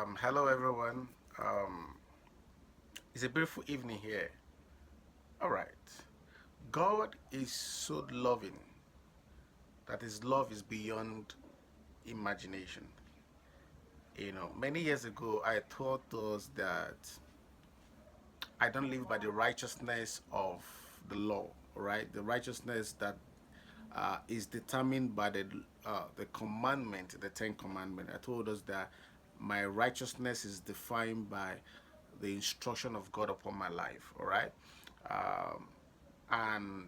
Hello everyone. Um, it's a beautiful evening here. All right. God is so loving that His love is beyond imagination. Many years ago, I taught us that I don't live by the righteousness of the law, right? The righteousness that is determined by the commandment, the Ten Commandment. I told us that my righteousness is defined by the instruction of God upon my life. All right, um, and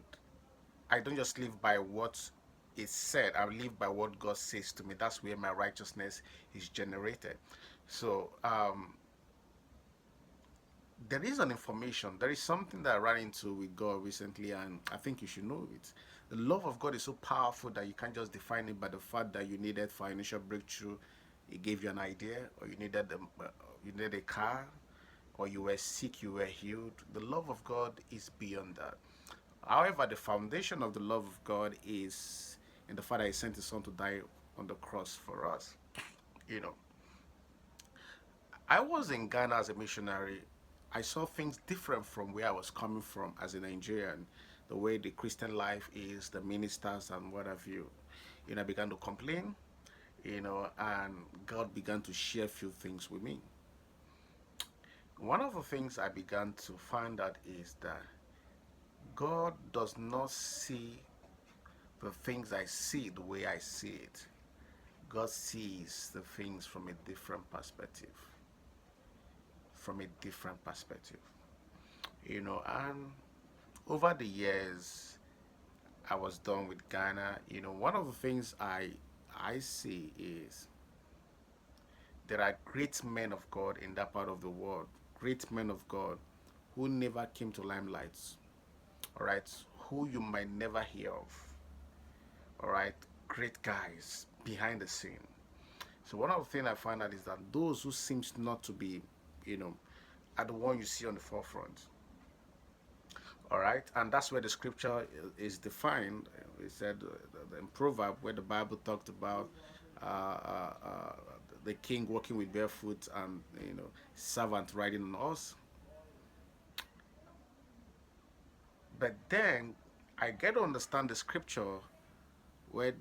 I don't just live by what is said. I live by what God says to me. That's where my righteousness is generated. So there is an information. There is something that I ran into with God recently, and I think you should know it. The love of God is so powerful that you can't just define it by the fact that you needed financial breakthrough. He gave you an idea, or you needed a car, or you were sick, you were healed. The love of God is beyond that. However, the foundation of the love of God is in the fact that He sent His Son to die on the cross for us. You know, I was in Ghana as a missionary. I saw things different from where I was coming from as a Nigerian. The way the Christian life is, the ministers and what have you. I began to complain, and God began to share a few things with me. One of the things I began to find out is that God does not see the things I see the way I see it. God sees the things from a different perspective. From a different perspective. And over the years I was done with Ghana, one of the things I see is there are great men of God in that part of the world, great men of God who never came to limelight, all right, who you might never hear of, all right, great guys behind the scene. So one of the things I find out is that those who seems not to be, you know, are the one you see on the forefront. All right, and that's where the scripture is defined. It said in Proverb where the Bible talked about uh, uh, uh, the king walking with barefoot and servant riding on horse. But then I get to understand the scripture where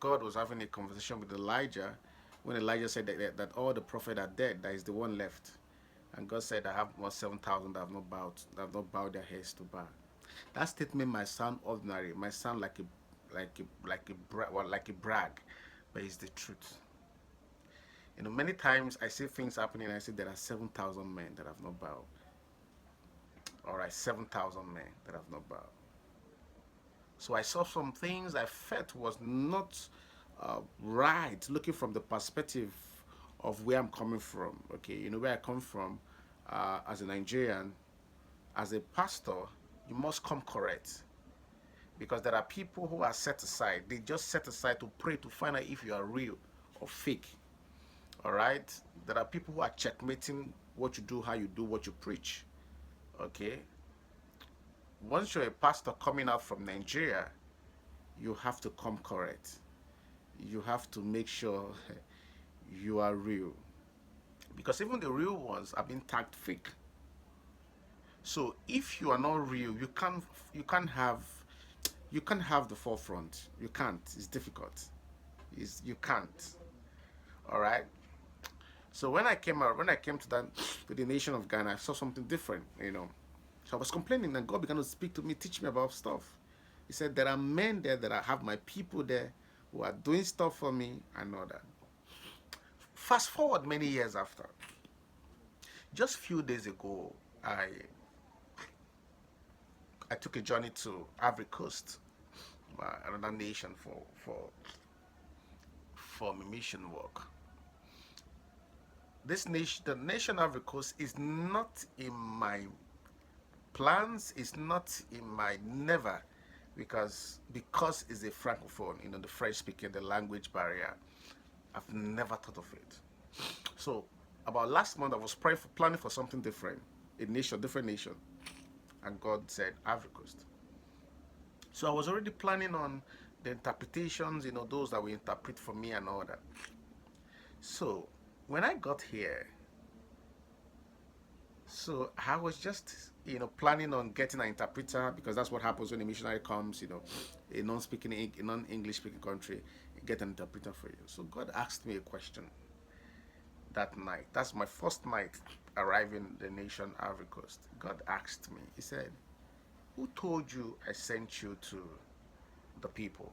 God was having a conversation with Elijah, when Elijah said that all the prophets are dead, that is the one left. And God said, I have more 7,000 that have not bowed their heads to Baal. That statement might sound ordinary, might sound like a brag, but it's the truth. Many times I see things happening and I say there are 7,000 men that have not bowed. All right, 7,000 men that have not bowed. So I saw some things I felt was not right, looking from the perspective of where I'm coming from. Okay, where I come from as a Nigerian, as a pastor, you must come correct. Because there are people who are set aside. They just set aside to pray to find out if you are real or fake. All right? There are people who are checkmating what you do, how you do, what you preach. Okay? Once you're a pastor coming out from Nigeria, you have to come correct. You have to make sure you are real. Because even the real ones are being tagged fake. So if you are not real, you can't have the forefront. You can't. It's difficult. You can't. All right. So when I came to the nation of Ghana, I saw something different. So I was complaining, and God began to speak to me, teach me about stuff. He said there are men there that I have my people there who are doing stuff for me and all that. Fast forward many years after, just a few days ago, I took a journey to Ivory Coast, another nation for my mission work. This nation, the nation Ivory Coast, is not in my plans. It's not in my never, because it's a francophone, the French speaking, the language barrier. I've never thought of it. So about last month, I was planning for something different, a nation, different nation, and God said Ivory Coast. So I was already planning on the interpretations, those that will interpret for me and all that. So When I got here, so I was just, planning on getting an interpreter because that's what happens when a missionary comes, a a non-English speaking country, you get an interpreter for you. So God asked me a question that night. That's my first night arriving the nation Ivory Coast. God asked me, He said, "Who told you I sent you to the people?"